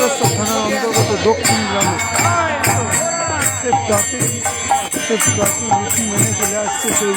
তারকেশ্বর থানার অন্তর্গত দক্ষিণ গ্রামে সে জাতি রীতি মেনে চলে আসছে সেই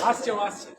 আসছে আসছে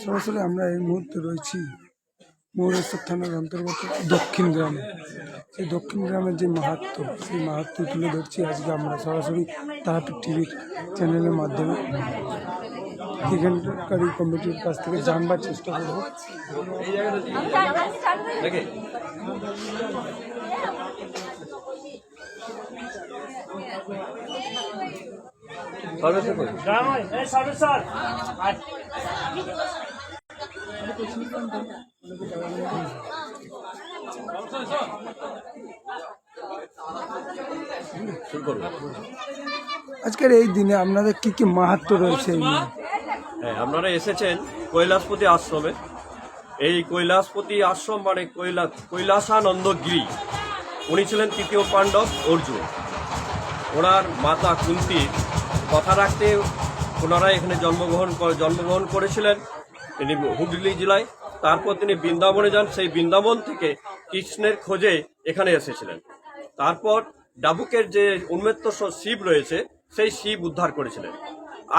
সরাসরি আমরা এই মুহূর্তে রয়েছি মৌরেশ্বর থানার অন্তর্গত দক্ষিণ গ্রামে। সেই দক্ষিণ গ্রামের যে মাহাত্ম্য, সেই মাহাত্ম্য তুলে ধরছি আজকে আমরা সরাসরি তারাপীঠ টিভির চ্যানেলের মাধ্যমে। এখানকার এই কমিটির কাছ থেকে জানবার চেষ্টা করব। আজকের এই দিনে আপনাদের কি কি মাহাত্ম্য রয়েছে? হ্যাঁ, আপনারা এসেছেন কৈলাসপতি আশ্রমে। এই কৈলাসপতি আশ্রম মানে কৈলাসানন্দ গিরি। উনি ছিলেন তৃতীয় পাণ্ডব অর্জুন। ওনার মাতা কুন্তি কথা রাখতে ওনারা এখানে জন্মগ্রহণ করেছিলেন। তিনি হুগলি জেলায়। তারপর তিনি বৃন্দাবনে যান। সেই বৃন্দাবন থেকে কৃষ্ণের খোঁজে এখানে এসেছিলেন। তারপর ডাবুকের যে উন্মেত্তস্বর শিব রয়েছে, সেই শিব উদ্ধার করেছিলেন।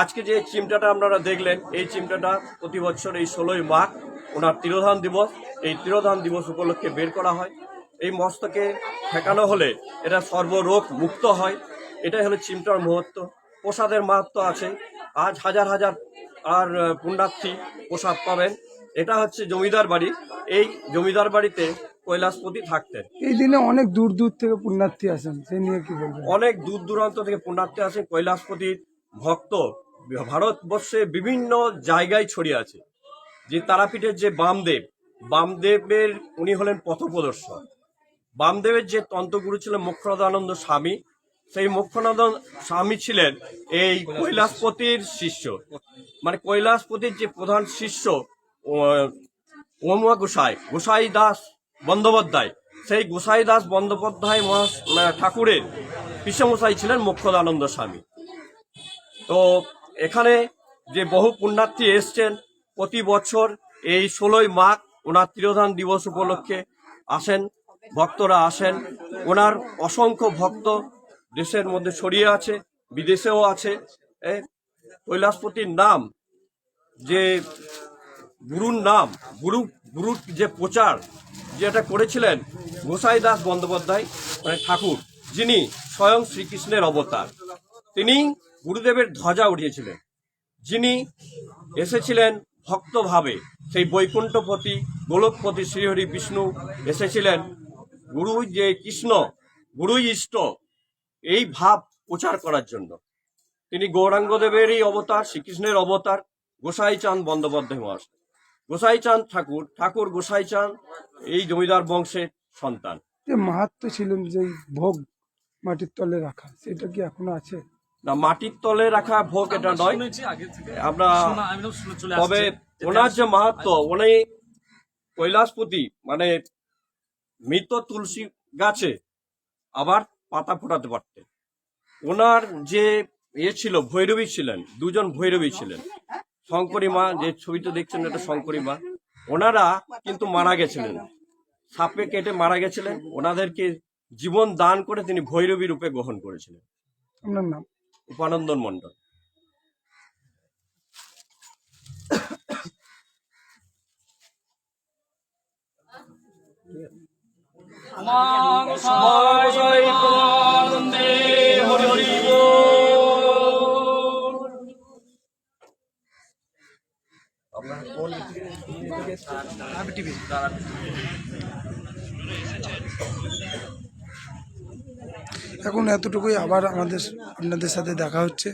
আজকে যে চিমটাটা আপনারা দেখলেন, এই চিমটাটা প্রতি বছর এই 16ই মাঘ ওনার তিরোধান দিবস। এই তিরোধান দিবস উপলক্ষে বের করা হয়। এই মস্তকে ঠেকানো হলে এটা সর্বরোগ মুক্ত হয়। এটাই হলো চিমটার মহত্ব। প্রসাদের মাহাত্ম্য আছে। আজ হাজার হাজার আর পুণ্যার্থী প্রসাদ পাবেন। এটা হচ্ছে জমিদার বাড়ি। এই জমিদার বাড়িতে কৈলাসপতি থাকতেন। এই দিনে অনেক দূর দূর থেকে পুণ্যার্থী আসেন, সে নিয়ে কি বলবেন? অনেক দূর দূরান্ত থেকে পুণ্যার্থী আসেন। কৈলাসপতির ভক্ত ভারতবর্ষে বিভিন্ন জায়গায় ছড়িয়ে আছে। যে তারাপীঠের যে বামদেবের উনি হলেন পথপ্রদর্শক। বামদেবের যে তন্ত্রগুরু ছিলেন মোক্ষদানন্দ স্বামী, সেই মোক্ষদানন্দ স্বামী ছিলেন এই কৈলাসপতির শিষ্য। মানে কৈলাসপতির যে প্রধান শিষ্য ওমা গোসাই দাস বন্দ্যোপাধ্যায়, সেই গোসাই দাস বন্দ্যোপাধ্যায় ঠাকুরের পিসমশাই ছিলেন মোক্ষদানন্দ স্বামী। তো এখানে যে বহু পুণ্যার্থী এসছেন প্রতি বছর এই 16ই মাঘ ওনার তিরোধান দিবস উপলক্ষে আসেন, ভক্তরা আসেন। ওনার অসংখ্য ভক্ত দেশের মধ্যে ছড়িয়ে আছে, বিদেশেও আছে। কৈলাসপতির নাম যে গুরুর নাম, গুরুর যে প্রচার যেটা করেছিলেন গোসাই দাস বন্দ্যোপাধ্যায় মানে ঠাকুর, যিনি স্বয়ং শ্রীকৃষ্ণের অবতার। তিনি গুরুদেবের ধ্বজা উঠিয়েছিলেন, যিনি এসেছিলেন ভক্তভাবে। সেই বৈকুণ্ঠপতি গোলকপতি শ্রীহরি বিষ্ণু এসেছিলেন গুরু যে কৃষ্ণ, গুরুই ইষ্ট, এই ভাব প্রচার করার জন্য। তিনি গৌরাঙ্গদেবেরই অবতার, শ্রীকৃষ্ণের অবতার গোসাই চাঁদ বন্দ্যোপাধ্যায় মহাশয়। গোসাই চাঁদ ঠাকুর গোসাই চাঁদ এই জমিদার বংশের সন্তান। যে মাহাত্ম্য ছিলেন, যে ভোগ মাটির তলে রাখা, সেটা কি এখনো আছে? না, মাটির তলে রাখা ভোগ এটা নয়। আমরা তবে ওনার যে মাহাত্ম, উনি কৈলাসপতি মানে মৃত তুলসী গাছে আবার পাতা ফোটাতে পারতেন। ওনার যে ছিল ভৈরবী ছিলেন, দুজন ভৈরবী ছিলেন। শঙ্করী মা, যে ছবিটা দেখছেন এটা শঙ্করী মা, ওনারা কিন্তু মারা গেছিলেন, সাপে কেটে মারা গেছিলেন। ওনাদেরকে জীবন দান করে তিনি ভৈরবী রূপে গ্রহণ করেছিলেন। আপনার নাম? উপানন্দন মণ্ডল। এখন এতটুকুই, আবার আপনাদের সাথে দেখা হচ্ছে।